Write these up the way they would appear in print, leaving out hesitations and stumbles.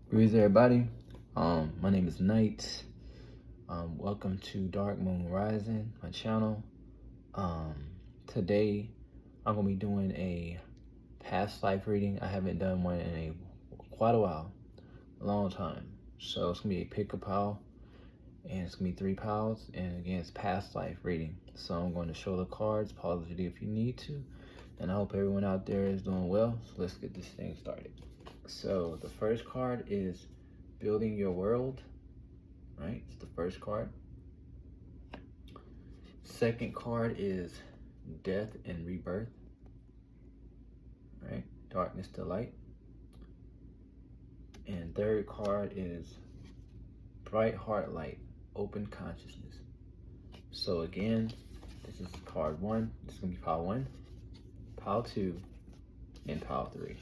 Greetings, everybody. My name is Knight. Welcome to Dark Moon Rising, my channel. Today I'm gonna be doing a past life reading. I haven't done one in quite a while, a long time. So it's gonna be a pick a pile, and it's gonna be 3 piles. And again, it's past life reading. So I'm going to show the cards. Pause the video if you need to. And I hope everyone out there is doing well. So let's get this thing started. So the first card is Building Your World, right? It's the first card. Second card is Death and Rebirth, right? Darkness to Light. And third card is Bright Heart Light, Open Consciousness. So again, this is card 1. This is gonna be pile 1, pile 2, and pile 3.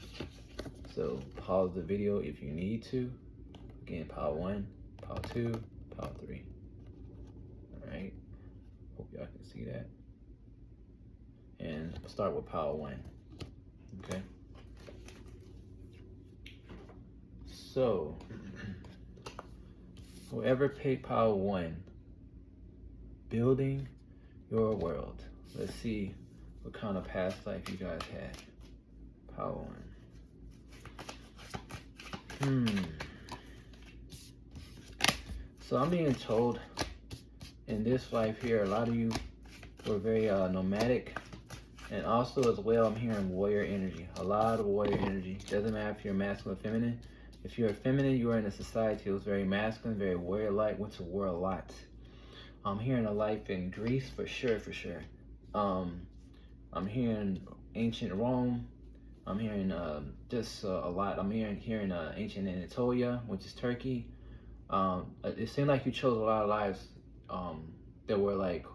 So pause the video if you need to. Again, pile 1, pile 2, pile 3. All right. Hope y'all can see that. And I'll start with pile 1. Okay. So whoever picked pile 1, building your world. Let's see what kind of past life you guys had. Pile 1. So I'm being told in this life here, a lot of you were very nomadic, and also as well, I'm hearing warrior energy. A lot of warrior energy. Doesn't matter if you're masculine or feminine. If you're feminine, you are in a society that was very masculine, very warrior-like, went to war a lot. I'm hearing a life in Greece for sure, for sure. I'm hearing ancient Rome. I'm hearing just a lot. I'm hearing ancient Anatolia, which is Turkey. It seemed like you chose a lot of lives that were like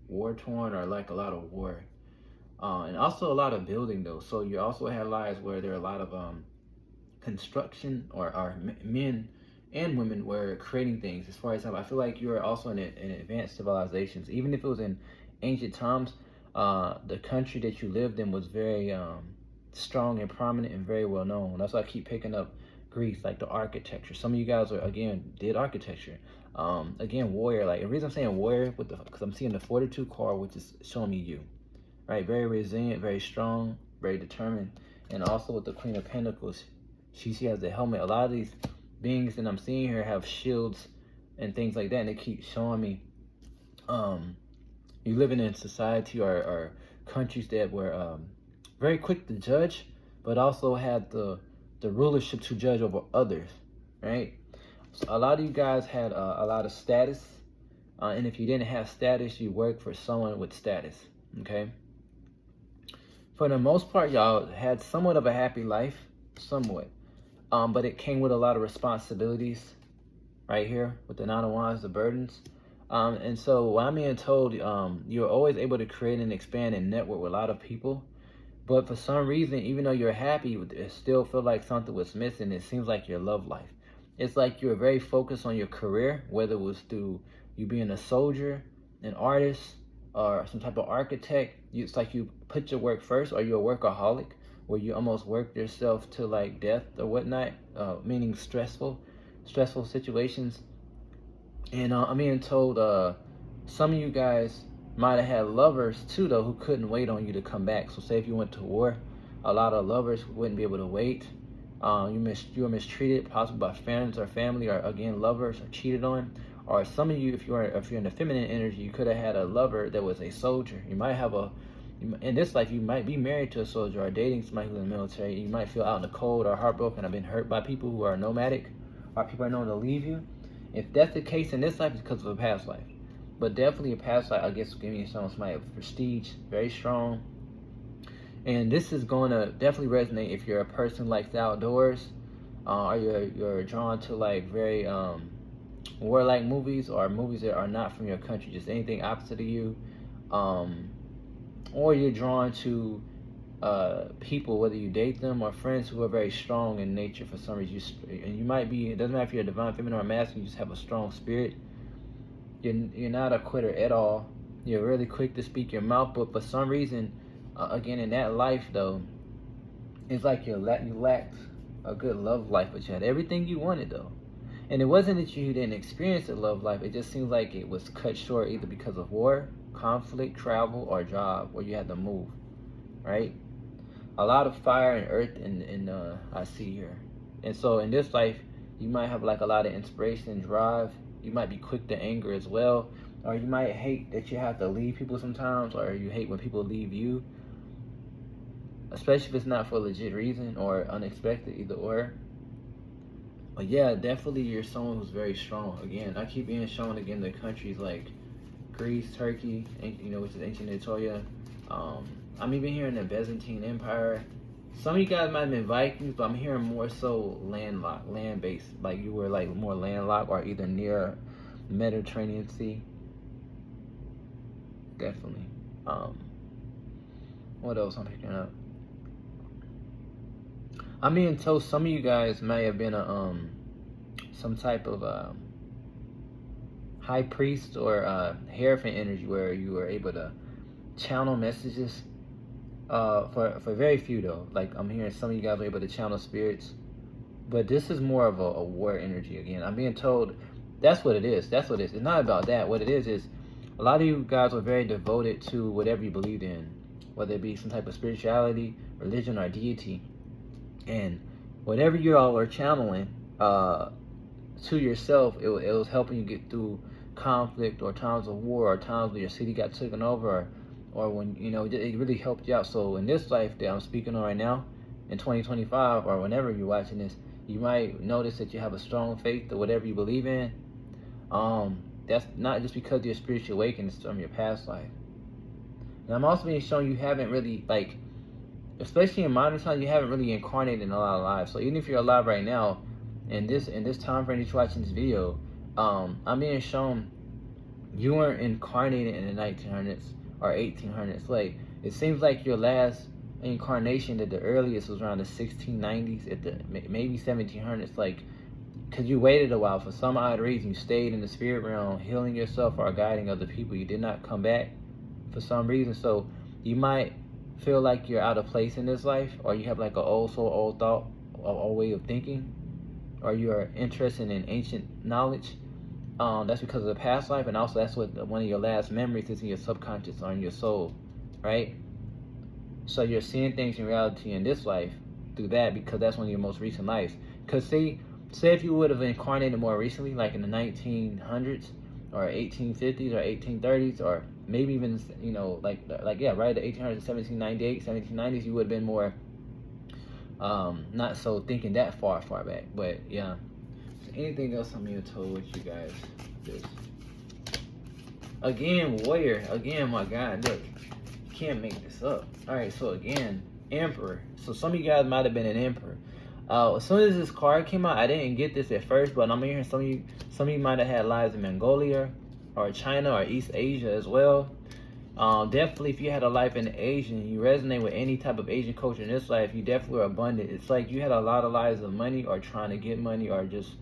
war torn or like a lot of war, and also a lot of building though. So you also had lives where there are a lot of construction or men and women were creating things. As far as I feel like you were also in advanced civilizations, even if it was in ancient times. The country that you lived in was very strong and prominent and very well known. That's why I keep picking up Greece, like the architecture. Some of you guys are again did architecture. Again, warrior. Like the reason I'm saying warrior because I'm seeing the 42 card, which is showing me you, right? Very resilient, very strong, very determined, and also with the Queen of Pentacles, she has the helmet. A lot of these beings that I'm seeing here have shields and things like that, and they keep showing me you living in society or countries that were very quick to judge, but also had the rulership to judge over others, right? So a lot of you guys had a lot of status, and if you didn't have status, you worked for someone with status, okay? For the most part, y'all had somewhat of a happy life, somewhat, but it came with a lot of responsibilities, right here, with the 9 of Wands, the burdens. And so what I'm being told, you're always able to create and expand and network with a lot of people. But for some reason, even though you're happy, it still feel like something was missing. It seems like your love life. It's like you're very focused on your career, whether it was through you being a soldier, an artist, or some type of architect. It's like you put your work first, or you're a workaholic, where you almost work yourself to like death or whatnot, meaning stressful situations. And I'm being told some of you guys might have had lovers too though who couldn't wait on you to come back. So say if you went to war, a lot of lovers wouldn't be able to wait. You were mistreated, possibly by friends or family, or again lovers, or cheated on. Or some of you, if you're in the feminine energy, you could have had a lover that was a soldier. You might have in this life, you might be married to a soldier or dating somebody who's in the military. You might feel out in the cold or heartbroken or been hurt by people who are nomadic, or people are known to leave you. If that's the case in this life, it's because of a past life. But definitely a past life, I guess, giving you somebody of prestige, very strong. And this is going to definitely resonate if you're a person like the outdoors, or you're drawn to like very warlike movies, or movies that are not from your country, just anything opposite of you, or you're drawn to people, whether you date them or friends who are very strong in nature for some reason. And you might be, it doesn't matter if you're a divine feminine or masculine, you just have a strong spirit. You're not a quitter at all. You're really quick to speak your mouth, but for some reason, again, in that life though, it's like you lacked a good love life, but you had everything you wanted though. And it wasn't that you didn't experience a love life. It just seems like it was cut short either because of war, conflict, travel, or job, where you had to move, right? A lot of fire and earth in I see here. And so in this life, you might have like a lot of inspiration and drive. You might be quick to anger as well. Or you might hate that you have to leave people sometimes, or you hate when people leave you. Especially if it's not for a legit reason or unexpected, either or. But yeah, definitely you're someone who's very strong. Again, I keep being shown again the countries like Greece, Turkey, which is ancient Anatolia. I'm even hearing the Byzantine Empire. Some of you guys might have been Vikings, but I'm hearing more so landlocked, land-based. Like you were like more landlocked or either near Mediterranean Sea. Definitely. What else I'm picking up? I'm being told some of you guys may have been some type of high priest or Hierophant energy where you were able to channel messages. For very few though. Like I'm hearing some of you guys are able to channel spirits, but this is more of a war energy again. I'm being told that's what it is. That's what it is. It's not about that. What it is a lot of you guys are very devoted to whatever you believed in, whether it be some type of spirituality, religion, or deity. And whatever you all are channeling to yourself, it was helping you get through conflict or times of war or times where your city got taken over, or when it really helped you out. So in this life that I'm speaking on right now, in 2025 or whenever you're watching this, you might notice that you have a strong faith to whatever you believe in. That's not just because you're spiritually awakened, it's from your past life. And I'm also being shown you haven't really, like, especially in modern times, you haven't really incarnated in a lot of lives. So even if you're alive right now, in this time frame that you're watching this video, I'm being shown you weren't incarnated in the 1900s or 1800s. Like, it seems like your last incarnation at the earliest was around the 1690s, at the maybe 1700s. Like, because you waited a while for some odd reason, you stayed in the spirit realm, healing yourself or guiding other people. You did not come back for some reason. So you might feel like you're out of place in this life, or you have like an old soul, old thought, or old way of thinking, or you are interested in ancient knowledge. That's because of the past life, and also that's what one of your last memories is in your subconscious or in your soul, right? So you're seeing things in reality in this life through that, because that's one of your most recent lives. Because say if you would have incarnated more recently, like in the 1900s or 1850s or 1830s, or maybe even right, the 1800s, 1798, 1790s, you would have been more not so thinking that far back. But yeah. Anything else I'm being told with you guys? This again, warrior. Again, my God, look, you can't make this up. All right, so again, emperor. So some of you guys might have been an emperor. As soon as this card came out, I didn't get this at first, but I'm hearing some of you might have had lives in Mongolia or China or East Asia as well. Definitely, if you had a life in Asia and you resonate with any type of Asian culture in this life, you definitely were abundant. It's like you had a lot of lives of money, or trying to get money, or just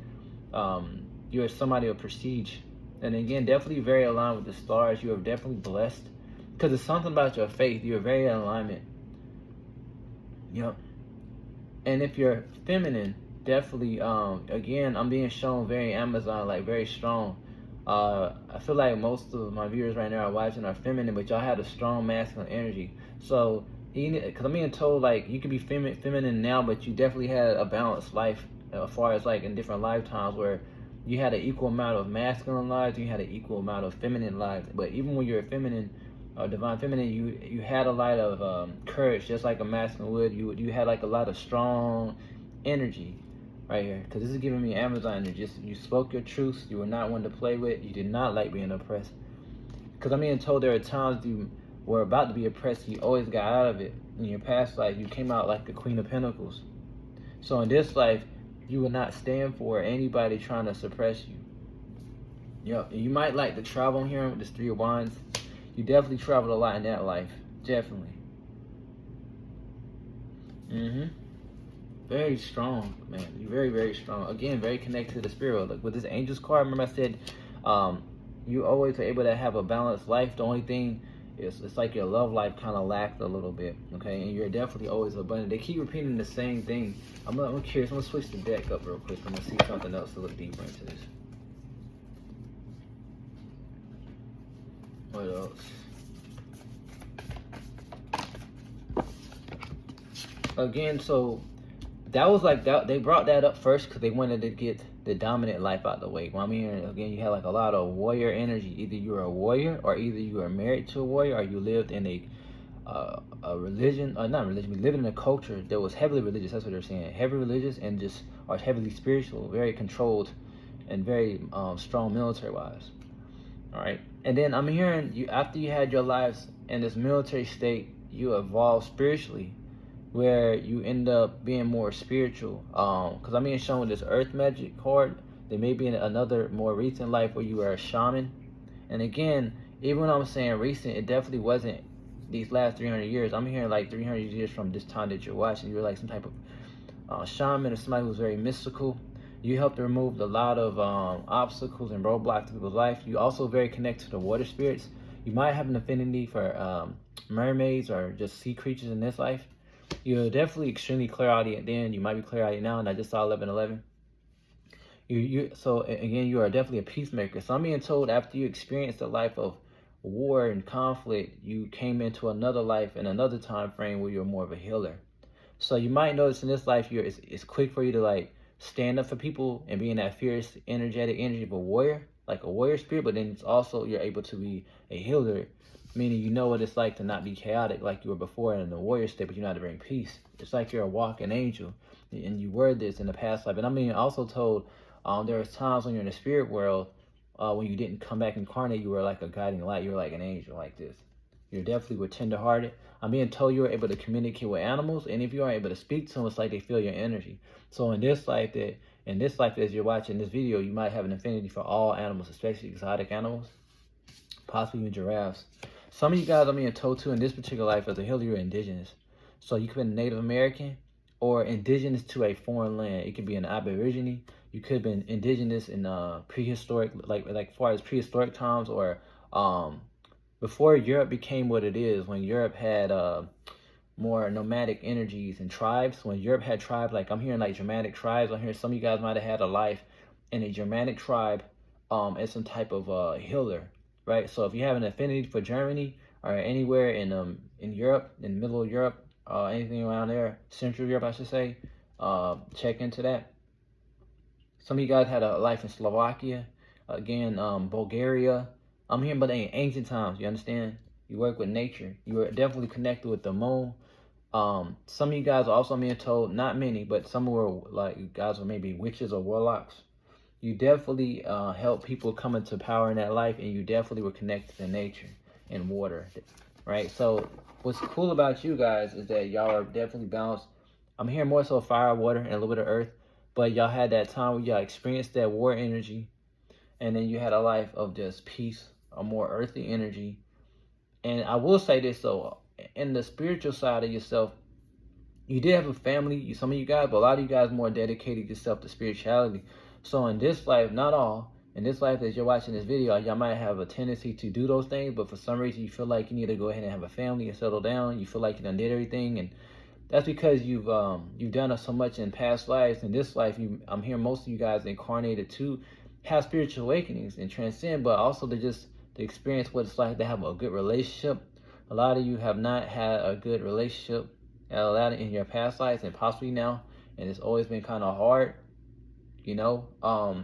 you're somebody of prestige. And again, definitely very aligned with the stars. You are definitely blessed, because it's something about your faith. You're very in alignment. Yep. And if you're feminine, definitely again, I'm being shown very Amazon, like very strong. I feel like most of my viewers right now are watching are feminine, but y'all had a strong masculine energy. So because I'm being told like you can be feminine now, but you definitely had a balanced life as far as like in different lifetimes where you had an equal amount of masculine lives, you had an equal amount of feminine lives. But even when you're feminine or divine feminine, you had a lot of courage, just like a masculine would. You had like a lot of strong energy right here, because this is giving me Amazon energy. You spoke your truths. You were not one to play with. You did not like being oppressed, because I'm being told there are times you were about to be oppressed. You always got out of it. In your past life, you came out like the Queen of Pentacles. So in this life, you will not stand for anybody trying to suppress you. Yep. You might like to travel here with this 3 of Wands. You definitely traveled a lot in that life. Definitely. Very strong, man. You're very, very strong. Again, very connected to the spirit. Like with this Angel's card, remember I said you always are able to have a balanced life. The only thing it's like your love life kind of lacked a little bit, okay? And you're definitely always abundant. They keep repeating the same thing. I'm curious. I'm gonna switch the deck up real quick. I'm gonna see something else to look deeper into this. What else? Again, so that was like that. They brought that up first because they wanted to get the dominant life out the way. Well, I mean, again, you had like a lot of warrior energy. Either you were a warrior, or either you were married to a warrior, or you lived in a religion, or not religion. We lived in a culture that was heavily religious. That's what they're saying. Heavily religious and just or heavily spiritual, very controlled, and very strong military wise. All right, and then I'm hearing you after you had your lives in this military state, you evolved spiritually, where you end up being more spiritual. Because I'm being shown with this earth magic card, there may be another more recent life where you were a shaman. And again, even when I'm saying recent, it definitely wasn't these last 300 years. I'm hearing like 300 years from this time that you're watching. You're like some type of shaman or somebody who's very mystical. You helped to remove a lot of obstacles and roadblocks to people's life. You also very connected to the water spirits. You might have an affinity for mermaids or just sea creatures in this life. You're definitely extremely clairaudient then. You might be clairaudient now, and I just saw 1111. So again, you are definitely a peacemaker. So I'm being told after you experienced a life of war and conflict, you came into another life in another time frame where you're more of a healer. So you might notice in this life, it's quick for you to like stand up for people and be in that fierce, energetic energy of a warrior, like a warrior spirit. But then it's also you're able to be a healer, meaning you know what it's like to not be chaotic like you were before in the warrior state, but you know how to bring peace. It's like you're a walking angel, and you were this in the past life. And I'm being also told there was times when you're in the spirit world, when you didn't come back incarnate, you were like a guiding light. You were like an angel like this. You definitely were tenderhearted. I'm being told you were able to communicate with animals, and if you aren't able to speak to them, it's like they feel your energy. So in this life, as you're watching this video, you might have an affinity for all animals, especially exotic animals, possibly even giraffes. Some of you guys, I'm being told too, in this particular life, as a healer, you're indigenous. So you could be Native American or indigenous to a foreign land. It could be an Aborigine. You could have been indigenous in prehistoric, like far as prehistoric times, or before Europe became what it is, when Europe had more nomadic energies and tribes. When Europe had tribes, like I'm hearing like Germanic tribes. I'm hearing some of you guys might have had a life in a Germanic tribe as some type of healer, right? So if you have an affinity for Germany or anywhere in Europe, in middle of Europe, anything around there, Central Europe, I should say, check into that. Some of you guys had a life in Slovakia, again, Bulgaria. I'm hearing about the ancient times, you understand? You work with nature. You were definitely connected with the moon. Some of you guys are also being told, not many, but some were like, you guys were maybe witches or warlocks. You definitely help people come into power in that life, and you definitely were connected to nature and water, right? So what's cool about you guys is that y'all are definitely balanced. I'm hearing more so fire, water, and a little bit of earth, but y'all had that time where y'all experienced that war energy, and then you had a life of just peace, a more earthy energy. And I will say this though, in the spiritual side of yourself, you did have a family, some of you guys, but a lot of you guys more dedicated yourself to spirituality. So in this life, not all, in this life as you're watching this video, y'all might have a tendency to do those things, but for some reason you feel like you need to go ahead and have a family and settle down. You feel like you done did everything, and that's because you've done so much in past lives. In this life, I'm hearing most of you guys incarnated to have spiritual awakenings and transcend, but also to experience what it's like to have a good relationship. A lot of you have not had a good relationship a lot in your past lives and possibly now, and it's always been kind of hard, you know.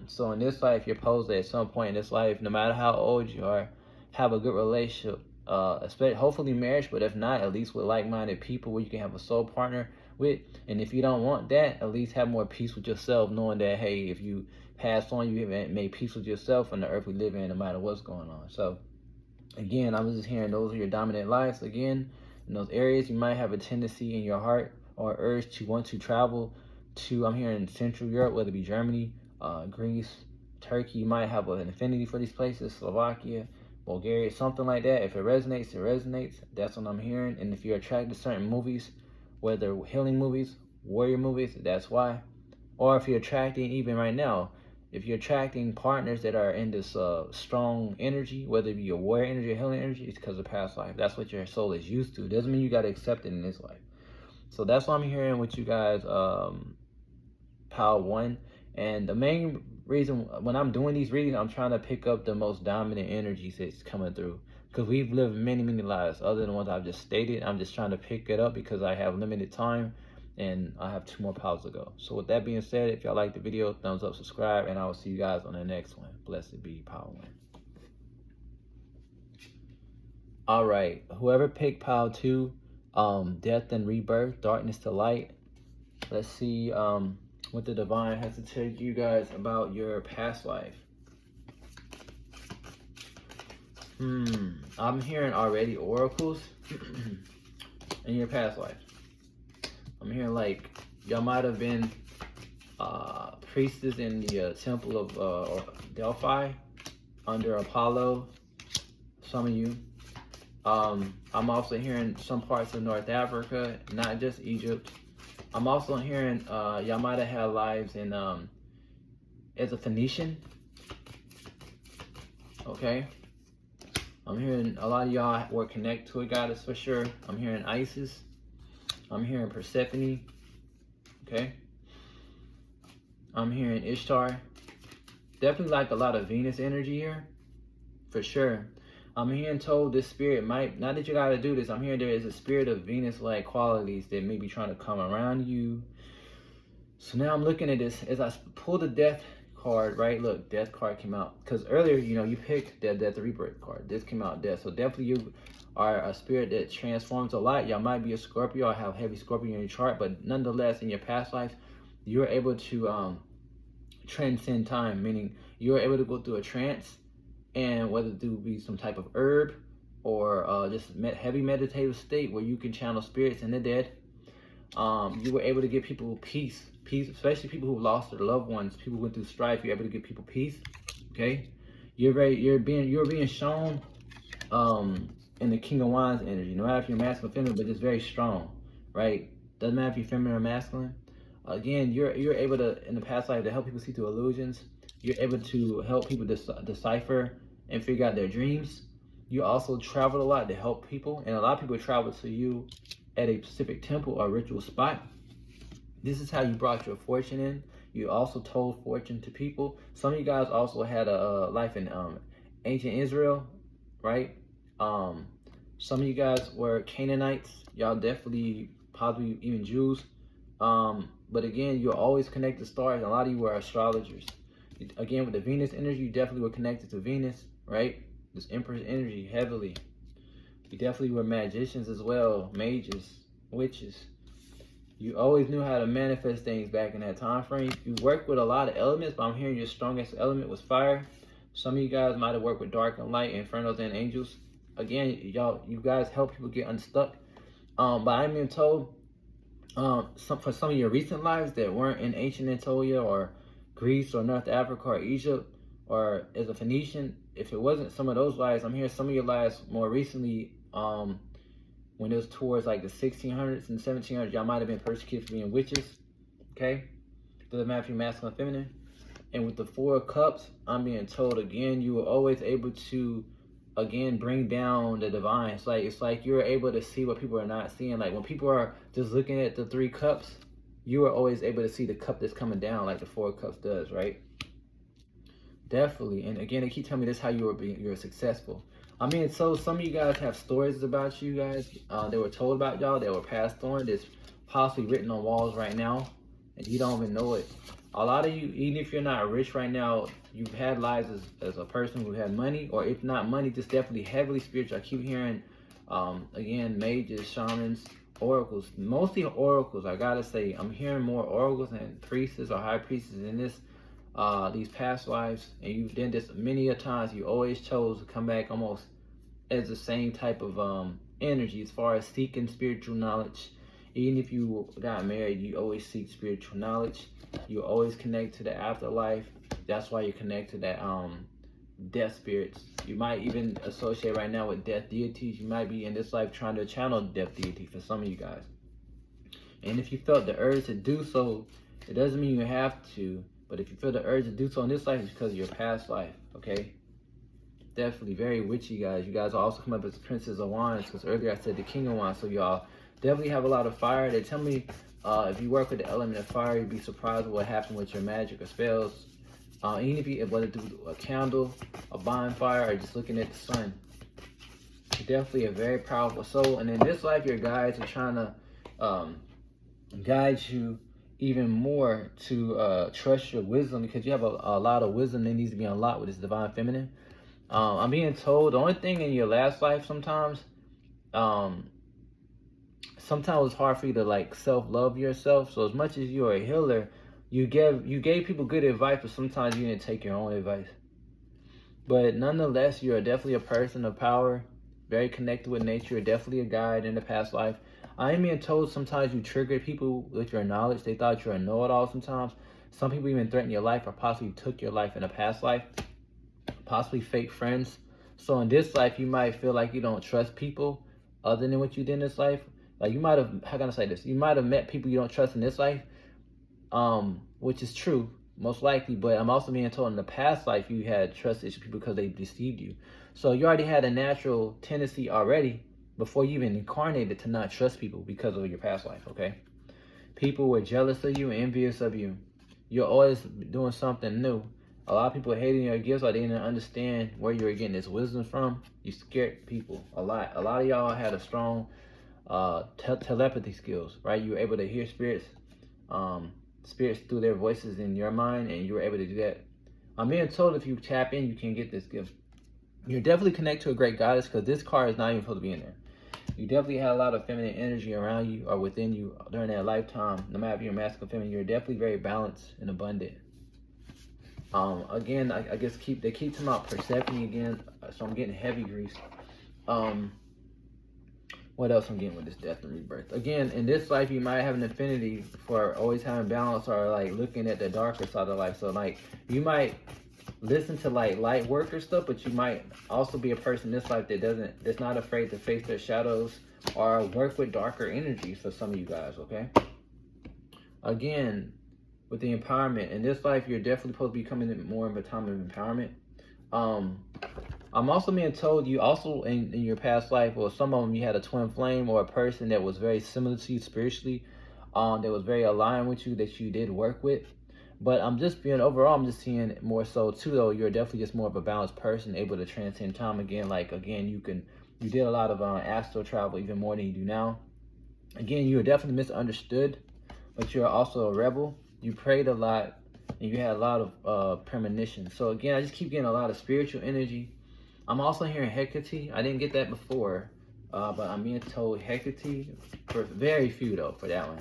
So in this life, you're supposed to, at some point in this life, no matter how old you are, have a good relationship, especially hopefully marriage, but if not, at least with like-minded people where you can have a soul partner with. And if you don't want that, at least have more peace with yourself, knowing that, hey, if you pass on, you have made peace with yourself and the earth we live in, no matter what's going on. So again, I was just hearing those are your dominant lives. Again, in those areas, you might have a tendency in your heart or urge to want to travel to, I'm hearing Central Europe, whether it be Germany, Greece, Turkey. You might have an affinity for these places, Slovakia, Bulgaria, something like that. If it resonates, it resonates. That's what I'm hearing. And if you're attracted to certain movies, whether healing movies, warrior movies, that's why. Or if you're attracted, even right now, if you're attracting partners that are in this strong energy, whether it be a warrior energy or healing energy, it's because of past life. That's what your soul is used to. It doesn't mean you got to accept it in this life. So that's why I'm hearing with you guys, Power 1. And the main reason when I'm doing these readings, I'm trying to pick up the most dominant energies that's coming through. Because we've lived many, many lives other than the ones I've just stated. I'm just trying to pick it up because I have limited time and I have 2 more powers to go. So with that being said, if y'all like the video, thumbs up, subscribe, and I will see you guys on the next one. Blessed be Power 1. All right, whoever picked Power 2, death and rebirth, darkness to light. Let's see what the divine has to tell you guys about your past life. I'm hearing already oracles in your past life. I'm hearing like y'all might have been priestess in the temple of Delphi under Apollo. Some of you. I'm also hearing some parts of North Africa, not just Egypt. I'm also hearing y'all might have had lives in as a Phoenician. Okay. I'm hearing a lot of y'all were connected to a goddess for sure. I'm hearing Isis. I'm hearing Persephone. Okay. I'm hearing Ishtar. Definitely like a lot of Venus energy here. For sure. I'm hearing told this spirit might, not that you gotta do this, I'm hearing there is a spirit of Venus-like qualities that may be trying to come around you. So now I'm looking at this, as I pull the death card, right? Look, death card came out. Because earlier, you know, you picked that death rebirth card. This came out death. So definitely you are a spirit that transforms a lot. Y'all might be a Scorpio or have heavy Scorpio in your chart, but nonetheless, in your past life, you're able to transcend time, meaning you're able to go through a trance, and whether it be some type of herb or just heavy meditative state where you can channel spirits and the dead. You were able to give people peace, especially people who lost their loved ones, people who went through strife. You're able to give people peace. Okay, you're being shown in the King of Wands energy. No matter if you're masculine or feminine, but it's very strong, right? Doesn't matter if you're feminine or masculine. Again, you're able to, in the past life, to help people see through illusions. You're able to help people decipher and figure out their dreams. You also traveled a lot to help people, and a lot of people travel to you at a specific temple or ritual spot. This is how you brought your fortune in. You also told fortune to people. Some of you guys also had a life in ancient Israel, right? Some of you guys were Canaanites. Y'all definitely, possibly even Jews. But again, you're always connected to stars. A lot of you were astrologers. Again, with the Venus energy, you definitely were connected to Venus, right? This Empress energy, heavily. You definitely were magicians as well, mages, witches. You always knew how to manifest things back in that time frame. You worked with a lot of elements, but I'm hearing your strongest element was fire. Some of you guys might have worked with dark and light, infernos and angels. Again, you guys help people get unstuck. But I'm being told, for some of your recent lives that weren't in ancient Anatolia or Greece or North Africa or Egypt or as a Phoenician, if it wasn't some of those lives, I'm hearing some of your lives more recently, when it was towards like the 1600s and 1700s, y'all might have been persecuted for being witches, okay? Doesn't matter if you're masculine or feminine. And with the 4 of Cups, I'm being told again, you were always able to, again, bring down the divine. It's like you're able to see what people are not seeing. Like when people are just looking at the 3 cups, you are always able to see the cup that's coming down like the 4 of Cups does, right? Definitely. And again, they keep telling me this how you're successful. I mean, so some of you guys have stories about you guys that were told about y'all, that were passed on, that's possibly written on walls right now, and you don't even know it. A lot of you, even if you're not rich right now, you've had lives as a person who had money, or if not money, just definitely heavily spiritual. I keep hearing, again, mages, shamans, oracles, mostly oracles. I gotta say, I'm hearing more oracles and priestesses or high priestesses in this these past lives, and you've done this many a times. You always chose to come back almost as the same type of energy as far as seeking spiritual knowledge. Even if you got married, you always seek spiritual knowledge. You always connect to the afterlife. That's why you connect to that death spirits. You might even associate right now with death deities. You might be in this life trying to channel death deity for some of you guys. And if you felt the urge to do so, it doesn't mean you have to. But if you feel the urge to do so in this life, it's because of your past life, okay? Definitely very witchy, guys. You guys will also come up as the Princess of Wands, because earlier I said the King of Wands. So y'all definitely have a lot of fire. They tell me if you work with the element of fire, you'd be surprised what happened with your magic or spells. Even if you, whether through a candle, a bonfire, or just looking at the sun. Definitely a very powerful soul. And in this life, your guides are trying to guide you even more to trust your wisdom, because you have a lot of wisdom that needs to be unlocked with this divine feminine. I'm being told the only thing in your last life sometimes it's hard for you to like self-love yourself. So as much as you're a healer, you gave people good advice, but sometimes you didn't take your own advice. But nonetheless, you're definitely a person of power, very connected with nature. You're definitely a guide in the past life. I am being told sometimes you trigger people with your knowledge. They thought you were a know-it-all sometimes. Some people even threatened your life or possibly took your life in a past life. Possibly fake friends. So in this life, you might feel like you don't trust people other than what you did in this life. Like you might have, how can I say this? You might have met people you don't trust in this life, which is true, most likely. But I'm also being told in the past life you had trust issues people because they deceived you. So you already had a natural tendency already before you even incarnated to not trust people because of your past life, okay? People were jealous of you, envious of you. You're always doing something new. A lot of people hating your gifts, or they didn't understand where you were getting this wisdom from. You scared people a lot. A lot of y'all had a strong telepathy skills, right? You were able to hear spirits through their voices in your mind, and you were able to do that. I'm being told if you tap in, you can get this gift. You're definitely connected to a great goddess, because this card is not even supposed to be in there. You definitely had a lot of feminine energy around you or within you during that lifetime. No matter if you're masculine or feminine, you're definitely very balanced and abundant. Again, I guess they keep talking about Persephone again, so I'm getting heavy grease. What else I'm getting with this death and rebirth? Again, in this life, you might have an affinity for always having balance, or like looking at the darker side of life. So like you might listen to like light work or stuff, but you might also be a person in this life that's not afraid to face their shadows or work with darker energies for some of you guys, okay? Again, with the empowerment, in this life, you're definitely supposed to be coming in more of a time of empowerment. I'm also being told you also in your past life, or some of them, you had a twin flame or a person that was very similar to you spiritually, that was very aligned with you, that you did work with. But I'm just I'm just seeing more so too, though, you're definitely just more of a balanced person, able to transcend time again. Like, again, you did a lot of astral travel, even more than you do now. Again, you were definitely misunderstood, but you're also a rebel. You prayed a lot, and you had a lot of premonition. So again, I just keep getting a lot of spiritual energy. I'm also hearing Hecate. I didn't get that before, but I'm being told Hecate, for very few though, for that one.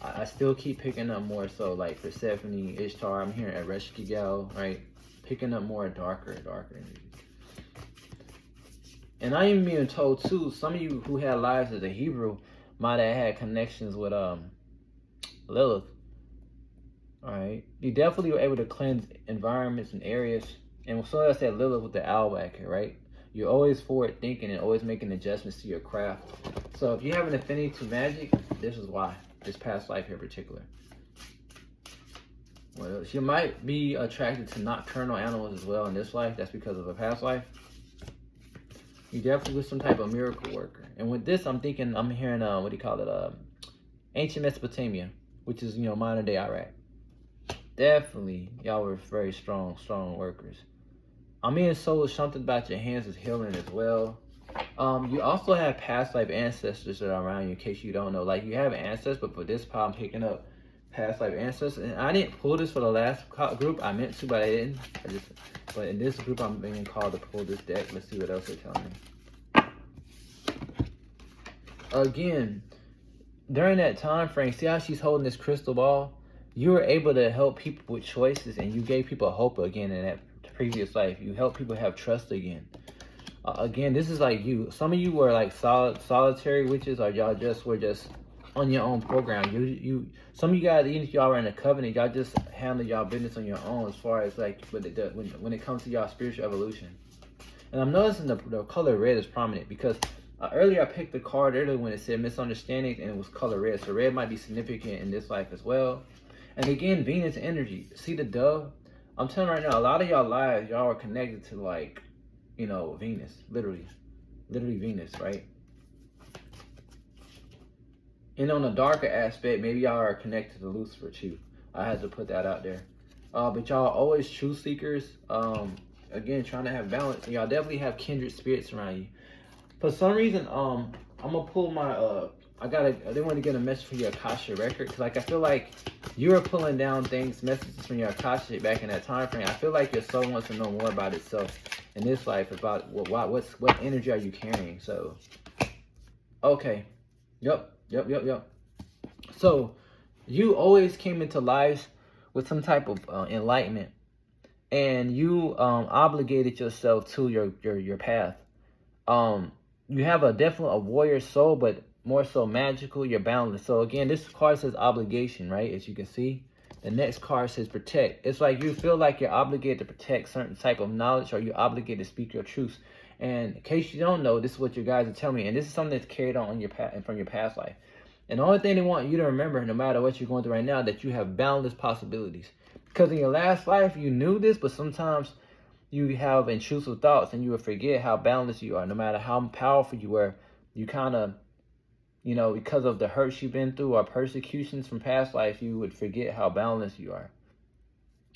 I still keep picking up more so like Persephone, Ishtar. I'm hearing Ereshkigal, right? Picking up more darker energy. And I even being told too, some of you who had lives as a Hebrew might have had connections with Lilith. All right, you definitely were able to cleanse environments and areas. And so I said Lilith with the owl back here, right? You're always forward thinking and always making adjustments to your craft. So if you have an affinity to magic, this is why. This past life here in particular. What else? You might be attracted to nocturnal animals as well in this life. That's because of a past life. You definitely was some type of miracle worker. And with this, I'm hearing what do you call it? Ancient Mesopotamia, which is modern day Iraq. Definitely, y'all were very strong workers. I'm being told something about your hands is healing as well. You also have past life ancestors that are around you, in case you don't know. Like, you have ancestors, but for this part, I'm picking up past life ancestors. And I didn't pull this for the last group. I meant to, but I didn't. But in this group, I'm being called to pull this deck. Let's see what else they're telling me. Again, during that time frame, see how she's holding this crystal ball? You were able to help people with choices, and you gave people hope again in that previous life. You helped people have trust again. Again, this is like you. Some of you were like solitary witches, or y'all were just on your own program. Some of you guys, even if y'all were in a covenant, y'all just handle y'all business on your own as far as like when it comes to y'all spiritual evolution. And I'm noticing the color red is prominent because earlier I picked the card earlier when it said misunderstandings and it was color red. So red might be significant in this life as well. And again, Venus energy. See the dove? I'm telling you right now, a lot of y'all lives, y'all are connected to like, you know, Venus. Literally Venus, right? And on a darker aspect, maybe y'all are connected to Lucifer too. I had to put that out there. But y'all are always truth seekers. Again, trying to have balance. And y'all definitely have kindred spirits around you. For some reason, I'm gonna pull my I didn't want to get a message for your Akasha record, because like I feel like you were pulling down messages from your Akasha back in that time frame. I feel like your soul wants to know more about itself in this life, about what energy are you carrying. So okay. Yep. So you always came into lives with some type of enlightenment, and you obligated yourself to your path. You have definitely a warrior soul, but more so magical. You're boundless. So again, this card says obligation, right? As you can see, the next card says protect. It's like you feel like you're obligated to protect certain type of knowledge, or you're obligated to speak your truth. And in case you don't know, this is what your guys are telling me, and this is something that's carried on in your from your past life. And the only thing they want you to remember, no matter what you're going through right now, that you have boundless possibilities. Because in your last life, you knew this, but sometimes you have intrusive thoughts and you will forget how boundless you are. No matter how powerful you were, you kind of, you know, because of the hurts you've been through or persecutions from past life, you would forget how boundless you are.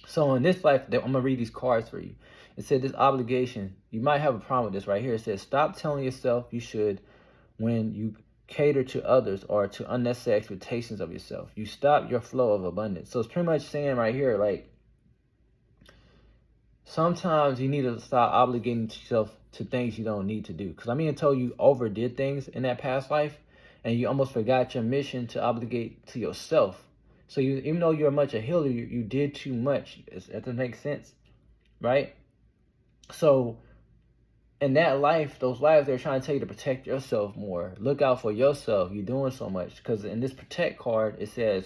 So in this life, I'm going to read these cards for you. It said this obligation, you might have a problem with this right here. It says, stop telling yourself you should when you cater to others or to unnecessary expectations of yourself. You stop your flow of abundance. So it's pretty much saying right here, like, sometimes you need to stop obligating yourself to things you don't need to do. Because I mean, until you overdid things in that past life and you almost forgot your mission to obligate to yourself. So you, even though you're much a healer, you did too much. That doesn't make sense, right? So in that life, those lives, they're trying to tell you to protect yourself more. Look out for yourself. You're doing so much. Because in this protect card, it says,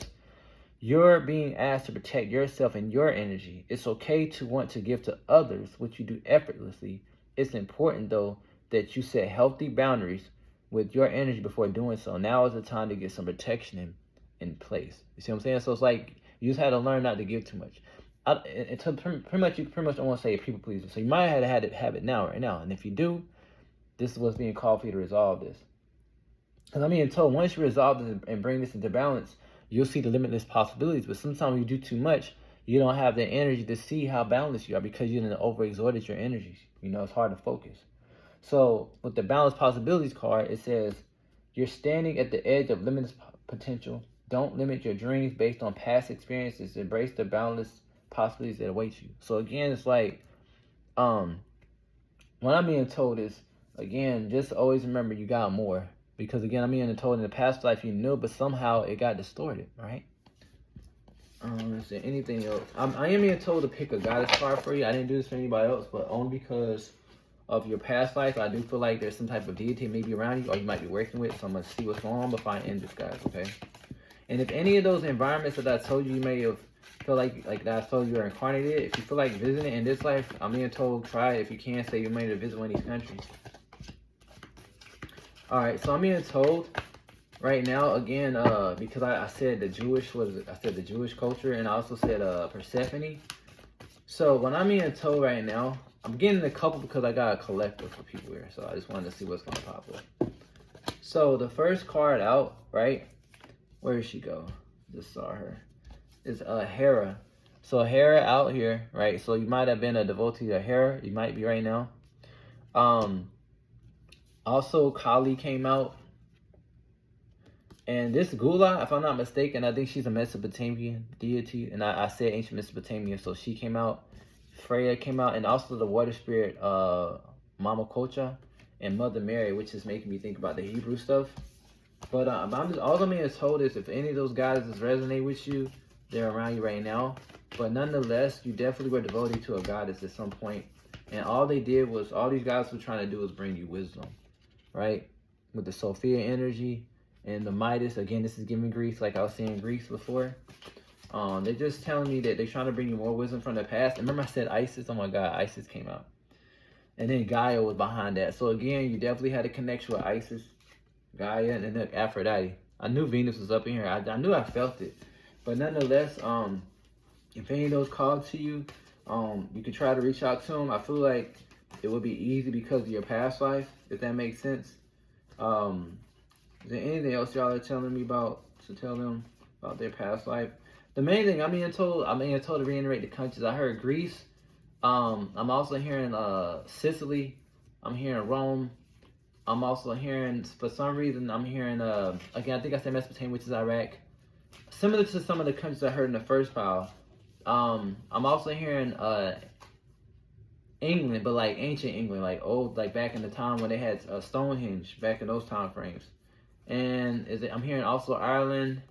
you're being asked to protect yourself and your energy. It's okay to want to give to others, which you do effortlessly. It's important, though, that you set healthy boundaries with your energy before doing so. Now is the time to get some protection in place. You see what I'm saying? So it's like you just had to learn not to give too much. You pretty much don't want to say a people pleaser. So you might have had to have it right now. And if you do, this is what's being called for you to resolve this. Because I'm being told, once you resolve this and bring this into balance, you'll see the limitless possibilities. But sometimes when you do too much, you don't have the energy to see how balanced you are because you didn't overexerted your energies. You know, it's hard to focus. So with the balanced possibilities card, it says, you're standing at the edge of limitless potential. Don't limit your dreams based on past experiences. Embrace the boundless possibilities that await you. So again, it's like, what I'm being told is, again, just always remember you got more. Because again, I'm being told in the past life you knew, but somehow it got distorted, right? Is there anything else? I am being told to pick a goddess card for you. I didn't do this for anybody else, but only because of your past life, I do feel like there's some type of deity maybe around you, or you might be working with. So I'm going to see what's going on before I end this, guys, okay? And if any of those environments that I told you may have feel like that I told you are incarnated, if you feel like visiting in this life, I'm being told try it if you can. Save your money to visit one of these countries. All right, so I'm being told right now again because I said the Jewish the Jewish culture, and I also said Persephone. So what I'm being told right now, I'm getting a couple because I got a collective for people here. So I just wanted to see what's gonna pop up. So the first card out, right? Where did she go? Just saw her. Is Hera. So Hera out here, right? So you might have been a devotee to Hera. You might be right now. Also, Kali came out. And this Gula, if I'm not mistaken, I think she's a Mesopotamian deity. And I said ancient Mesopotamia, so she came out. Freya came out. And also the water spirit, Mama Kocha and Mother Mary, which is making me think about the Hebrew stuff. But all I'm being told is if any of those goddesses resonate with you, they're around you right now. But nonetheless, you definitely were devoted to a goddess at some point. And all they did was, all these guys were trying to do was bring you wisdom, right? With the Sophia energy and the Midas. Again, this is giving Greece, like I was saying Greece before. They're just telling me that they're trying to bring you more wisdom from the past. And remember I said Isis? Oh my God, Isis came out. And then Gaia was behind that. So again, you definitely had a connection with Isis, Gaia, and then Aphrodite. I knew Venus was up in here. I knew I felt it. But nonetheless, if any of those call to you, you can try to reach out to them. I feel like it would be easy because of your past life, if that makes sense. Is there anything else y'all are telling me about to tell them about their past life? The main thing I'm being told to reiterate the countries. I heard Greece. I'm also hearing Sicily. I'm hearing Rome. I'm also hearing, for some reason, I'm hearing again, I think I said Mesopotamia, which is Iraq. Similar to some of the countries I heard in the first file. I'm also hearing England, but like ancient England, like old, like back in the time when they had Stonehenge, back in those time frames. And I'm hearing also Ireland.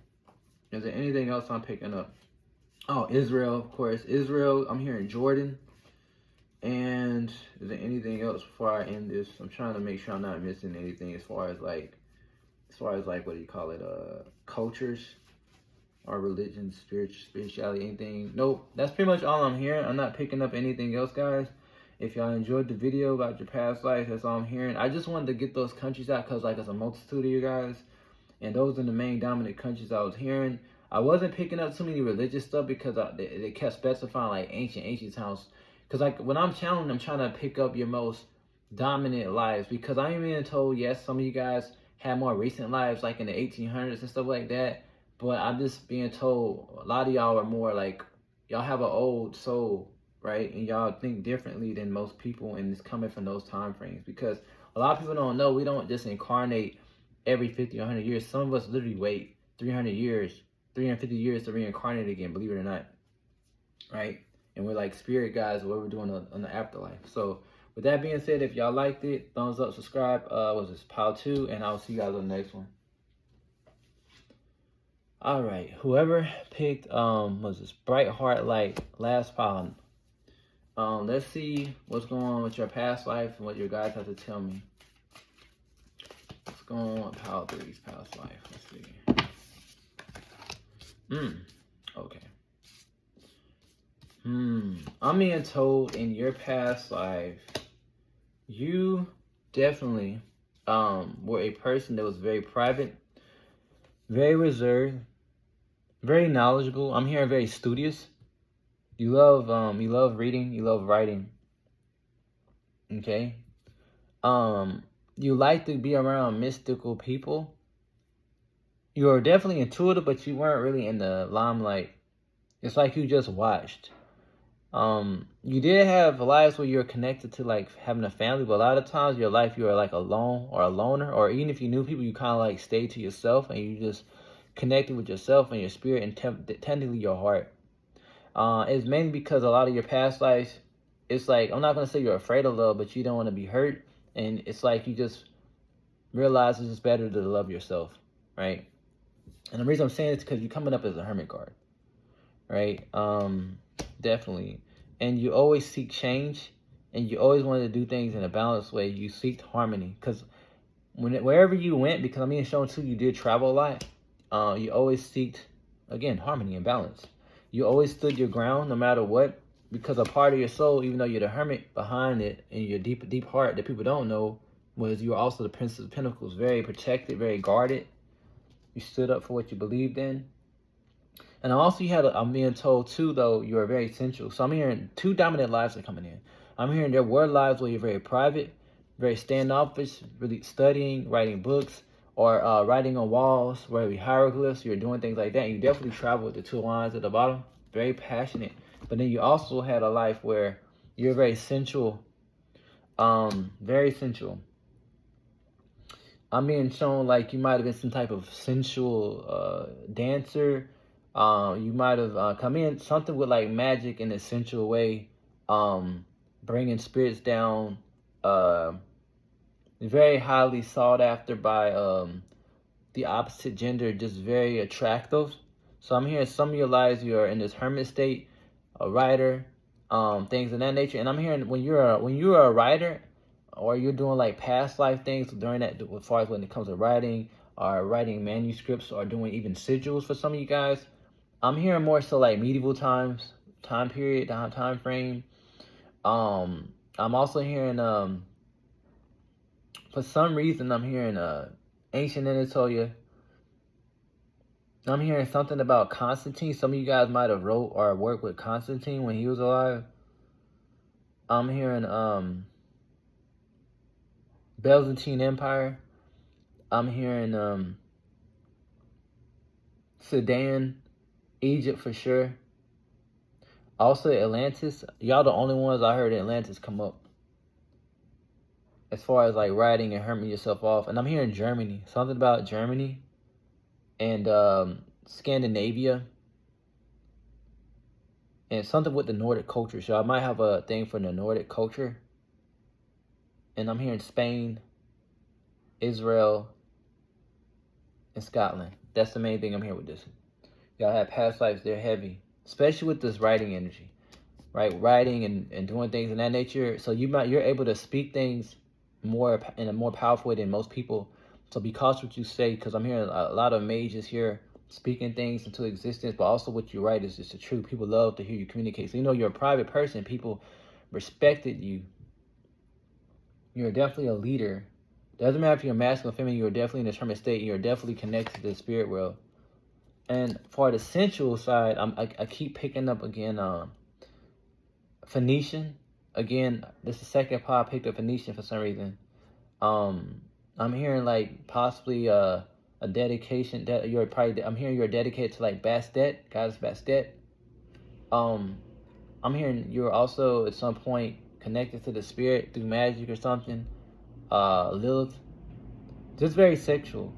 Is there anything else I'm picking up? Oh, Israel, of course. Israel, I'm hearing Jordan. And is there anything else before I end this? I'm trying to make sure I'm not missing anything as far as like what do you call it? Cultures or religion, spirituality, anything. Nope. That's pretty much all I'm hearing. I'm not picking up anything else, guys. If y'all enjoyed the video about your past life, that's all I'm hearing. I just wanted to get those countries out because like it's a multitude of you guys. And those are the main dominant countries I was hearing. I wasn't picking up too many religious stuff because they kept specifying like ancient times. Because like when I'm channeling, I'm trying to pick up your most dominant lives. Because I'm being told, yes, some of you guys had more recent lives like in the 1800s and stuff like that. But I'm just being told a lot of y'all are more like, y'all have an old soul, right? And y'all think differently than most people, and it's coming from those time frames. Because a lot of people don't know, we don't just incarnate every 50 or 100 years. Some of us literally wait 300 years, 350 years to reincarnate again, believe it or not, right? And we're like spirit guys, what we're doing on the afterlife. So with that being said, if y'all liked it, thumbs up, subscribe. Was this Pal 2, and I'll see you guys on the next one. All right, whoever picked was this Bright Heart Light last Pal. Let's see what's going on with your past life and what your guys have to tell me. What's going on with Pal 3's past life? Let's see. Okay. I'm being told in your past life, you definitely were a person that was very private, very reserved, very knowledgeable. I'm hearing very studious. You love reading, you love writing. Okay. You like to be around mystical people. You are definitely intuitive, but you weren't really in the limelight. It's like you just watched. You did have lives where you're connected to like having a family, but a lot of times your life you are like alone or a loner, or even if you knew people, you kind of like stayed to yourself and you just connected with yourself and your spirit and technically your heart. It's mainly because a lot of your past lives, it's like, I'm not gonna say you're afraid of love, but you don't want to be hurt, and it's like you just realize it's better to love yourself, right? And the reason I'm saying it's because you're coming up as a hermit card, right? Definitely. And you always seek change, and you always wanted to do things in a balanced way. You seek harmony, because wherever you went, because I'm being shown too, you did travel a lot. You always seeked, again, harmony and balance. You always stood your ground no matter what, because a part of your soul, even though you're the hermit, behind it in your deep heart that people don't know, was you were also the Prince of Pentacles, very protected, very guarded. You stood up for what you believed in. And also I'm being told too, though, you are very sensual. So I'm hearing two dominant lives are coming in. I'm hearing there were lives where you're very private, very standoffish, really studying, writing books, or writing on walls, where hieroglyphs, you're doing things like that. And you definitely travel with the two lines at the bottom, very passionate. But then you also had a life where you're very sensual, very sensual. I'm being shown like you might have been some type of sensual dancer. You might have come in something with like magic in a sensual way, bringing spirits down, very highly sought after by the opposite gender, just very attractive. So I'm hearing some of your lives you are in this hermit state, a writer, things of that nature. And I'm hearing when you're a writer, or you're doing like past life things during that, as far as when it comes to writing, or writing manuscripts, or doing even sigils for some of you guys. I'm hearing more so like medieval time period, time frame. I'm also hearing for some reason I'm hearing ancient Anatolia. I'm hearing something about Constantine. Some of you guys might have wrote or worked with Constantine when he was alive. I'm hearing Byzantine Empire. I'm hearing Sudan, Egypt for sure. Also Atlantis. Y'all the only ones I heard Atlantis come up. As far as like writing and hurting yourself off. And I'm hearing Germany. Something about Germany and Scandinavia. And something with the Nordic culture. So I might have a thing for the Nordic culture. And I'm hearing Spain, Israel, and Scotland. That's the main thing I'm here with this. Y'all have past lives, they're heavy. Especially with this writing energy. Right? Writing and doing things in that nature. So you're able to speak things more in a more powerful way than most people. So be cautious what you say, because I'm hearing a lot of mages here speaking things into existence, but also what you write is just the truth. People love to hear you communicate. So you're a private person. People respected you. You're definitely a leader. Doesn't matter if you're masculine or feminine, you're definitely in a determined state, and you're definitely connected to the spirit world. And for the sensual side, I keep picking up again Phoenician. Again, this is the second part I picked up Phoenician for some reason. I'm hearing like possibly a dedication that I'm hearing you're dedicated to like Bastet, Goddess Bastet. I'm hearing you're also at some point connected to the spirit through magic or something. Lilith. Just very sexual.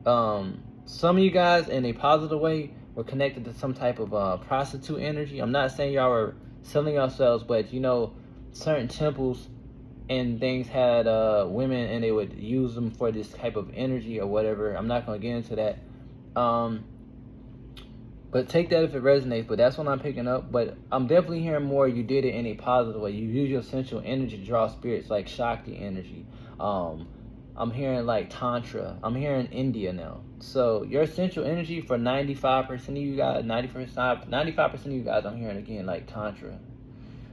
Some of you guys in a positive way were connected to some type of prostitute energy. I'm not saying y'all were selling yourselves, but certain temples and things had women, and they would use them for this type of energy or whatever. I'm not going to get into that. But take that if it resonates. But that's what I'm picking up. But I'm definitely hearing more. You did it in a positive way. You use your sensual energy to draw spirits, like Shakti energy. I'm hearing like Tantra. I'm hearing India now. So your sensual energy for 95% of you guys, 95% of you guys, I'm hearing again like Tantra,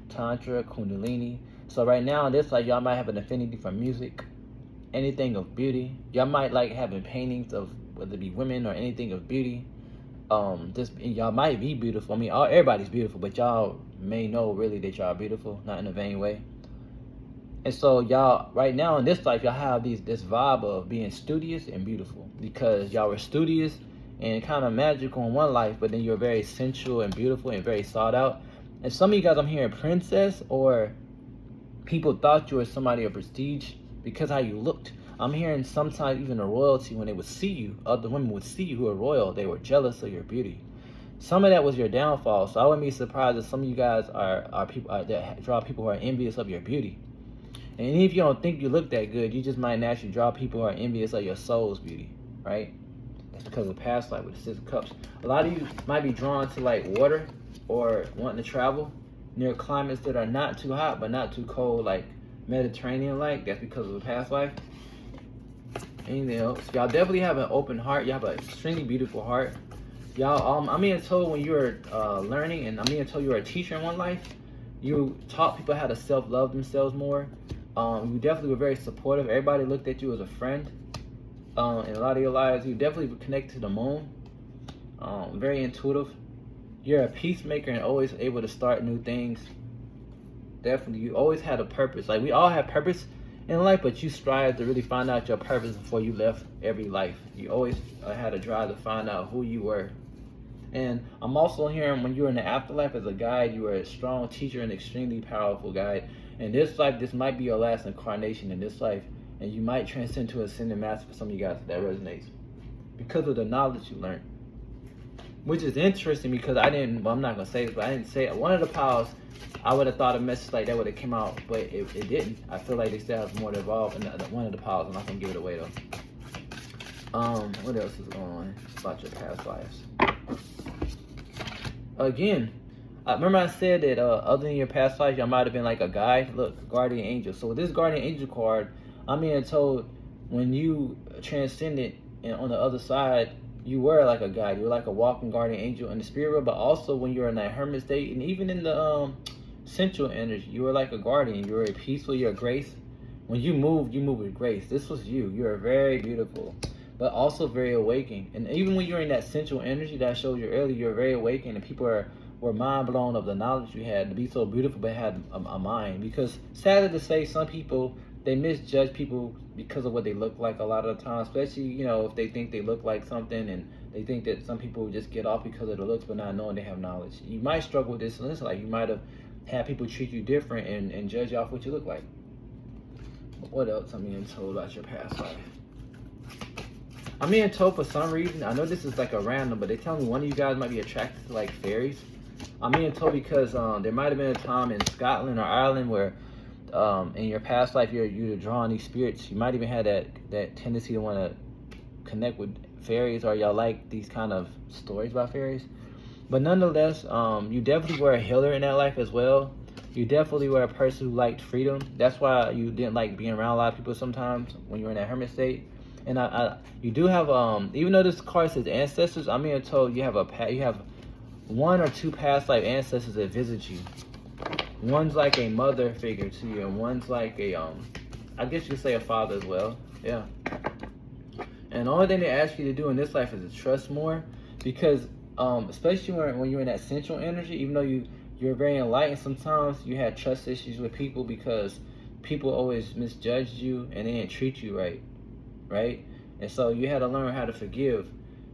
Kundalini. So right now, this like y'all might have an affinity for music, anything of beauty. Y'all might like having paintings of whether it be women or anything of beauty. Y'all might be beautiful. I mean, everybody's beautiful, but y'all may know really that y'all are beautiful, not in a vain way. And so y'all right now in this life, y'all have this vibe of being studious and beautiful, because y'all were studious and kind of magical in one life, but then you're very sensual and beautiful and very sought out. And some of you guys, I'm hearing princess, or people thought you were somebody of prestige because how you looked. I'm hearing sometimes even a royalty, when they would see you, other women would see you who are royal, they were jealous of your beauty. Some of that was your downfall. So I wouldn't be surprised if some of you guys are people that draw people who are envious of your beauty. And even if you don't think you look that good, you just might naturally draw people who are envious of your soul's beauty, right? That's because of past life with the Six of Cups. A lot of you might be drawn to like water or wanting to travel near climates that are not too hot but not too cold, like Mediterranean-like. That's because of the past life. Anything else? Y'all definitely have an open heart. Y'all have an extremely beautiful heart. Y'all, I'm being told when you were learning, and I'm being told you were a teacher in one life, you taught people how to self-love themselves more. You definitely were very supportive. Everybody looked at you as a friend. In a lot of your lives, you definitely were connected to the moon. Very intuitive. You're a peacemaker and always able to start new things. Definitely, you always had a purpose. Like, we all have purpose in life, but you strive to really find out your purpose before you left every life. You always had a drive to find out who you were. And I'm also hearing when you were in the afterlife as a guide, you were a strong teacher and extremely powerful guide. In this life, this might be your last incarnation in this life, and you might transcend to ascended master for some of you guys that resonates because of the knowledge you learned. Which is interesting because I'm not going to say this, but I didn't say it. One of the piles, I would have thought a message like that would have came out, but it didn't. I feel like they still have more to evolve in one of the piles. I'm not going to give it away though. What else is going on about your past lives? Again, remember I said that other than your past lives, y'all might have been like a guide. Look, guardian angel. So with this guardian angel card, I'm being told when you transcended and on the other side, you were like a guide. You were like a walking guardian angel in the spirit world, but also when you're in that hermit state, and even in the sensual energy, you were like a guardian. You were peaceful. You're a grace. When you move with grace. This was you. You are very beautiful. but also very awakened. And even when you're in that central energy that I showed you earlier, you're very awakened, and people were mind blown of the knowledge you had to be so beautiful, but had a mind. Because sadly to say, some people, they misjudge people because of what they look like a lot of the time, especially, you know, if they think they look like something, and they think that some people just get off because of the looks, but not knowing they have knowledge. You might struggle with this in this life. You might have had people treat you different and judge you off what you look like. But what else I'm being told about your past life? I'm being told for some reason, I know this is like a random, but they tell me one of you guys might be attracted to like fairies. I'm being told because there might have been a time in Scotland or Ireland where in your past life you're drawing these spirits. You might even have that tendency to want to connect with fairies, or y'all like these kind of stories about fairies. But nonetheless, you definitely were a healer in that life as well. You definitely were a person who liked freedom. That's why you didn't like being around a lot of people sometimes when you were in that hermit state. And you do have even though this card says ancestors, I'm being told you have one or two past life ancestors that visit you. One's like a mother figure to you, and one's like a I guess you could say a father as well. Yeah. And the only thing they ask you to do in this life is to trust more, because especially when you're in that central energy, even though you're very enlightened, sometimes you had trust issues with people because people always misjudged you and they didn't treat you right? And so you had to learn how to forgive,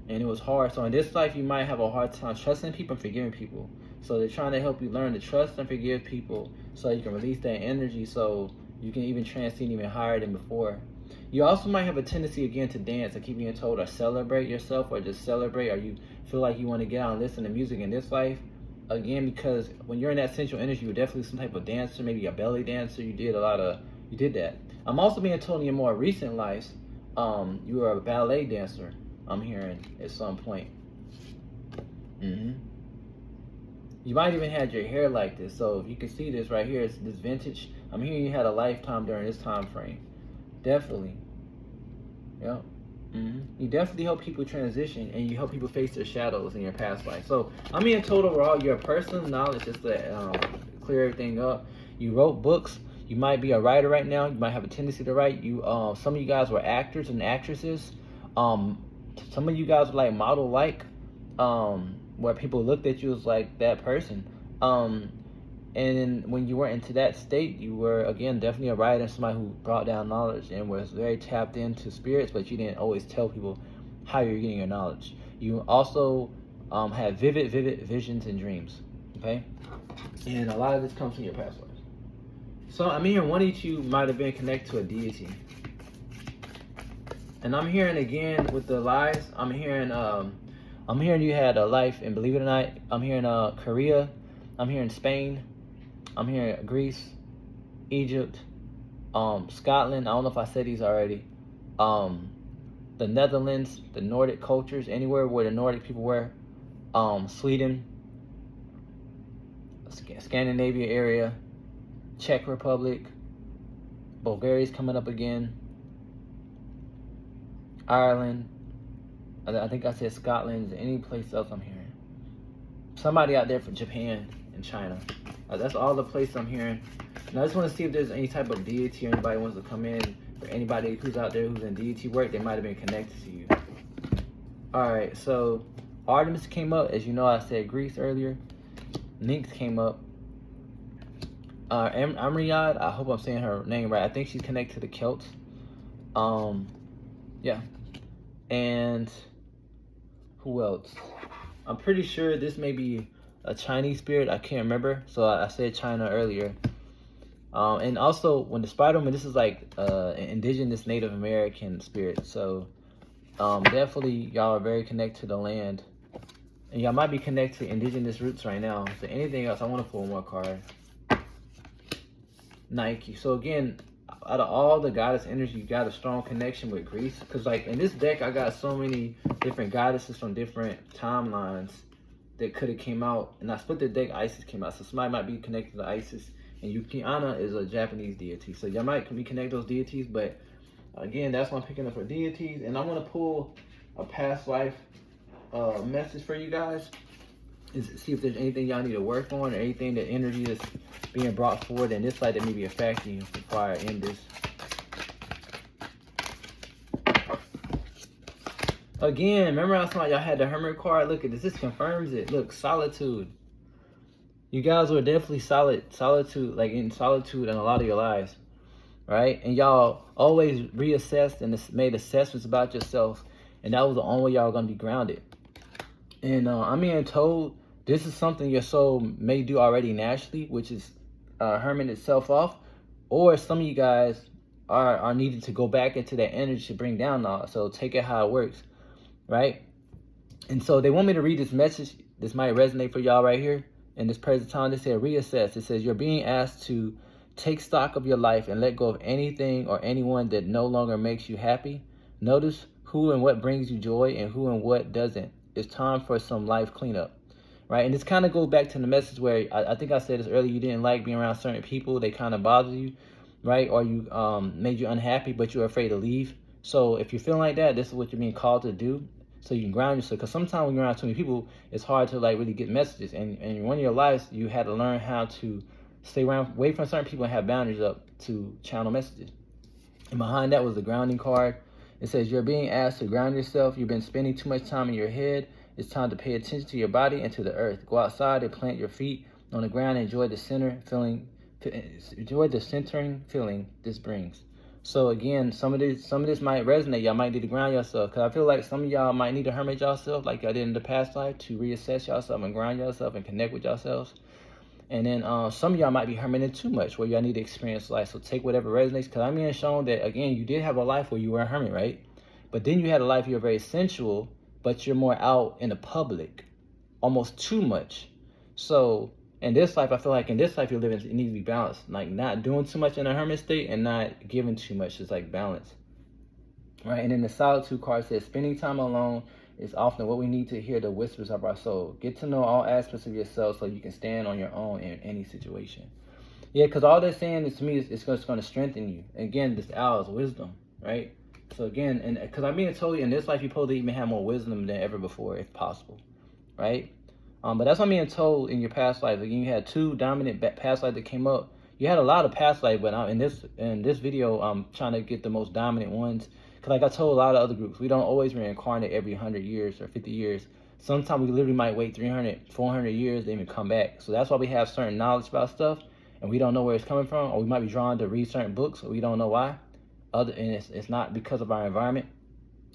and it was hard. So in this life, you might have a hard time trusting people and forgiving people. So they're trying to help you learn to trust and forgive people so you can release that energy, so you can even transcend even higher than before. You also might have a tendency again to dance. I keep being told, or celebrate yourself, or just celebrate, or you feel like you want to get out and listen to music in this life. Again, because when you're in that central energy, you're definitely some type of dancer, maybe a belly dancer. You did that. I'm also being told in your more recent lives, you were a ballet dancer, I'm hearing at some point. You might even had your hair like this. So if you can see this right here, it's this vintage. I'm hearing you had a lifetime during this time frame. Definitely. Yep. You definitely help people transition, and you help people face their shadows in your past life. So I'm being told overall, your personal knowledge, just to clear everything up. You wrote books. You might be a writer right now. You might have a tendency to write. Some of you guys were actors and actresses. Some of you guys were like model-like, where people looked at you as like that person. And then when you were into that state, you were, again, definitely a writer, somebody who brought down knowledge and was very tapped into spirits, but you didn't always tell people how you're getting your knowledge. You also had vivid visions and dreams, okay? And a lot of this comes from your past lives. So I'm hearing one of you might have been connected to a deity. And I'm hearing again with the lies, I'm hearing you had a life, and believe it or not, I'm hearing Korea, I'm hearing Spain, I'm hearing Greece, Egypt, Scotland. I don't know if I said these already. The Netherlands, the Nordic cultures, anywhere where the Nordic people were. Sweden, Scandinavia area, Czech Republic, Bulgaria's coming up again. Ireland. I think I said Scotland. Any place else I'm hearing. Somebody out there from Japan and China. That's all the places I'm hearing. And I just want to see if there's any type of deity or anybody wants to come in. Or anybody who's out there who's in deity work, they might have been connected to you. Alright, so Artemis came up. As you know, I said Greece earlier. Nyx came up. Amriad, I hope I'm saying her name right. I think she's connected to the Celts. Yeah. And who else? I'm pretty sure this may be a Chinese spirit. I can't remember. So I said China earlier. And also, when the Spider-Man, this is like an indigenous Native American spirit. So definitely y'all are very connected to the land. And y'all might be connected to indigenous roots right now. So anything else, I want to pull one more card. Nike. So again, out of all the goddess energy, you got a strong connection with Greece. Because like in this deck, I got so many different goddesses from different timelines that could have came out. And I split the deck, Isis came out. So somebody might be connected to Isis. And Yuki-Ana is a Japanese deity. So y'all might reconnect those deities. But again, that's what I'm picking up for deities. And I want to pull a past life message for you guys. Is see if there's anything y'all need to work on, or anything that energy that's being brought forward in this light that may be affecting you before I end this. Again, remember I saw y'all had the hermit card? Look at this. This confirms it. Look, solitude. You guys were definitely solitude, like in solitude in a lot of your lives, right? And y'all always reassessed and made assessments about yourself, and that was the only way y'all were gonna be grounded. And I'm being told this is something your soul may do already naturally, which is hermit itself off, or some of you guys are needed to go back into that energy to bring down all. So take it how it works, right? And so they want me to read this message. This might resonate for y'all right here. In this present time, they said reassess. It says you're being asked to take stock of your life and let go of anything or anyone that no longer makes you happy. Notice who and what brings you joy and who and what doesn't. It's time for some life cleanup, right? And this kind of goes back to the message where I think I said this earlier. You didn't like being around certain people. They kind of bother you, right? Or you made you unhappy, but you're afraid to leave. So if you're feeling like that, this is what you're being called to do. So you can ground yourself, because sometimes when you're around too many people, it's hard to like really get messages. And in one of your lives, you had to learn how to stay away from certain people and have boundaries up to channel messages. And behind that was the grounding card. It says you're being asked to ground yourself. You've been spending too much time in your head. It's time to pay attention to your body and to the earth. Go outside and plant your feet on the ground and enjoy the centering feeling this brings. So again, some of this might resonate. Y'all might need to ground yourself, because I feel like some of y'all might need to hermit yourself like y'all did in the past life, to reassess yourself and ground yourself and connect with yourselves. And then some of y'all might be hermiting too much, where y'all need to experience life. So take whatever resonates, because I'm being shown that, again, you did have a life where you were a hermit, right? But then you had a life where you're very sensual, but you're more out in the public, almost too much. So in this life, I feel like in this life you're living, it needs to be balanced. Like not doing too much in a hermit state and not giving too much. It's like balance, right? And then the solitude card says spending time alone is often what we need to hear the whispers of our soul. Get to know all aspects of yourself so you can stand on your own in any situation. Yeah, because all they're saying is, to me, it's going to strengthen you. And again, this owl is wisdom, right? So again, and because I'm being told in this life, you're supposed to even have more wisdom than ever before, if possible, right? But that's what I'm being told in your past life. Again, you had two dominant past lives that came up. You had a lot of past life, but in this video, I'm trying to get the most dominant ones. Because like I told a lot of other groups, we don't always reincarnate every 100 years or 50 years. Sometimes we literally might wait 300, 400 years to even come back. So that's why we have certain knowledge about stuff, and we don't know where it's coming from, or we might be drawn to read certain books, or we don't know why. And it's not because of our environment.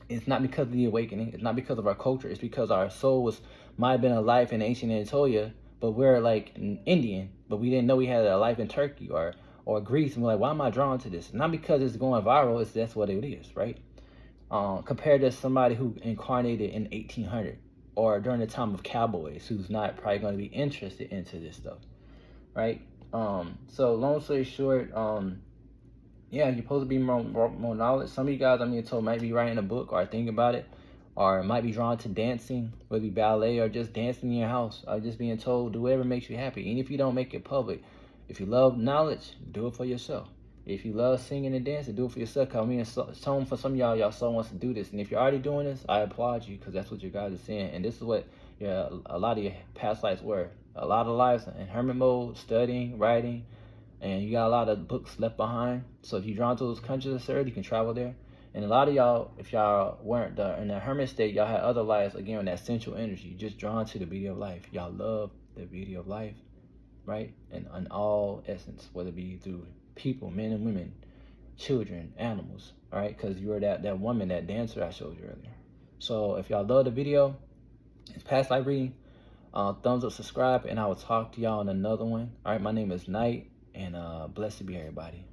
It's not because of the awakening. It's not because of our culture. It's because our soul might have been a life in ancient Anatolia, but we're like an Indian, but we didn't know we had a life in Turkey or Greece, and we're like, why am I drawn to this? Not because it's going viral. That's what it is, right? Compared to somebody who incarnated in 1800 or during the time of cowboys, who's not probably going to be interested into this stuff, right? So long story short, yeah, you're supposed to be more knowledge. Some of you guys, I'm being told, might be writing a book or thinking about it, or might be drawn to dancing, whether it be ballet or just dancing in your house, or just being told, do whatever makes you happy. Even if you don't make it public. If you love knowledge, do it for yourself. If you love singing and dancing, do it for yourself. Because I mean, it's home for some of y'all soul wants to do this. And if you're already doing this, I applaud you, because that's what your guys are saying. And this is what a lot of your past lives were. A lot of lives in hermit mode, studying, writing, and you got a lot of books left behind. So if you're drawn to those countries, sir, you can travel there. And a lot of y'all, if y'all weren't in the hermit state, y'all had other lives, again, with that sensual energy, just drawn to the beauty of life. Y'all love the beauty of life, right? And in all essence, whether it be through people, men and women, children, animals, all right? Because you were that woman, that dancer I showed you earlier. So if y'all love the video, it's past life reading. Thumbs up, subscribe, and I will talk to y'all in another one. All right, my name is Knight, and blessed to be everybody.